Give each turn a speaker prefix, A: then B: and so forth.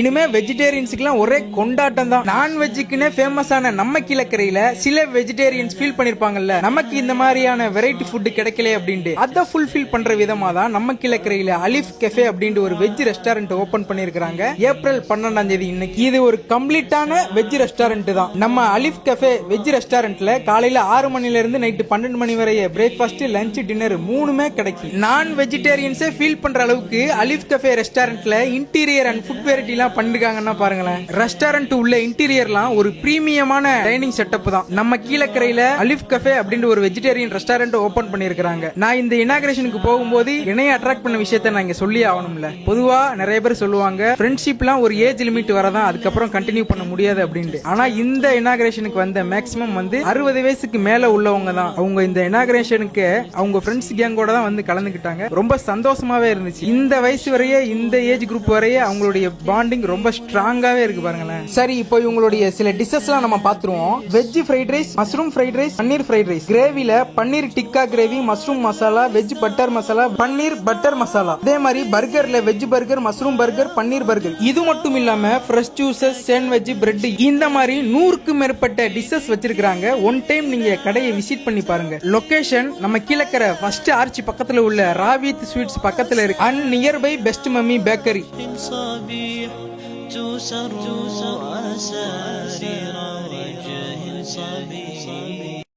A: இனிமே வெஜிடேரியன்ஸுக்குலாம் ஒரே கொண்டாட்டம் தான். நான்வெஜ்ஜுக்குன்னே ஃபேமஸான நம்ம கீழக்கரையில சில வெஜிடேரியன்ஸ் ஃபீல் பண்ணிருப்பாங்கல்ல, நமக்கு இந்த மாதிரியான வெரைட்டி ஃபுட் கிடைக்கல அப்படின்ட்டு. அதை ஃபுல்ஃபில் பண்ற விதமா தான் நம்ம கீழக்கரையில அலிஃப் கெஃபே அப்படின்ட்டு ஒரு வெஜ் ரெஸ்டாரண்ட் ஓபன் பண்ணிருக்காங்க. ஏப்ரல் 12ஆம் தேதி இன்னைக்கு. இது ஒரு கம்ப்ளீட்டான வெஜ் ரெஸ்டாரண்ட் தான். நம்ம அலிஃப் கெஃபே வெஜ் ரெஸ்டாரண்ட்ல காலையில 6 மணில இருந்து நைட்டு 12 மணி வரை பிரேக்ஃபாஸ்ட், லஞ்ச், டின்னர் மூணுமே கிடைக்கும். நான் வெஜிடேரியன்ஸே ஃபீல் பண்ற அளவுக்கு அலிஃப் கெஃபே ரெஸ்டாரண்ட்ல இன்டீரியர் அண்ட் ஃபுட் வெரைட்டி எல்லாம் பண்ணிருக்காங்கன்னா பாருங்களேன். ரெஸ்டாரண்ட் உள்ள இன்டீரியர்லாம் ஒரு பிரீமியமான டைனிங் செட்டப் தான். நம்ம கீழக்கரையில அலிஃப் கெஃபே அப்படின்ற ஒரு வெஜிடேரியன் ரெஸ்டாரண்ட் ஓபன் பண்ணிருக்காங்க. நான் இந்த இனாகிரேஷனுக்கு போகும்போது என்னைய அட்ராக்ட் பண்ண விஷயத்தை நான் இங்க சொல்லி ஆகணும்ல. பொதுவா நிறைய பேர் சொல்லுவாங்க ஃப்ரெண்ட்ஷிப்லாம் ஒரு ஏஜ் லிமிட் வரதான், அதுக்கப்புறம் கண்டினியூ பண்ண முடியாது அப்படின்ட்டு. ஆனா இந்த இனாகிரேஷனுக்கு வந்த மேக்ஸிமம் 60 வயசுக்கு மேல உள்ளவங்க தான். அவங்க இந்த இனாகிரேஷனுக்கு அவங்க ஃப்ரெண்ட்ஸ் கேங்கோட தான் வந்து கலந்துக்கிட்டாங்க. ரொம்ப சந்தோஷமாவே இருந்துச்சு. இந்த வயசு வரையே, இந்த ஏஜ் குரூப் வரையே அவங்களுடைய பாண்டிங் ரொம்ப ஸ்ட்ராங்காவே இருக்கு பாருங்களேன். சரி, இப்போ இவங்களுடைய சில டிஷஸ்லாம் நம்ம பாத்துருவோம். Veg fried rice, mushroom fried rice, paneer fried rice. கிரேவில paneer tikka gravy, mushroom masala, veg butter masala, paneer butter masala. அதே மாதிரி பர்கர்ல veg burger, mushroom burger, paneer burger. இது மட்டும் இல்லாம ஃப்ரெஷ் ஜூசஸ், சாண்ட்விச், பிரெட், இந்த மாதிரி 100க்கும் மேற்பட்ட டிஷஸ் வச்சிருக்காங்க. ஒன் டைம் நீங்க கடையை விசிட் பண்ணி பாருங்க. லொகேஷன் நம்ம கீழக்கரை ஃபர்ஸ்ட் ஆர்ச் பக்கத்துல உள்ள ராவித் ஸ்வீட்ஸ் பக்கத்துல இருக்கு. And nearby best mummy bakery. تسر أسارير وجه صبي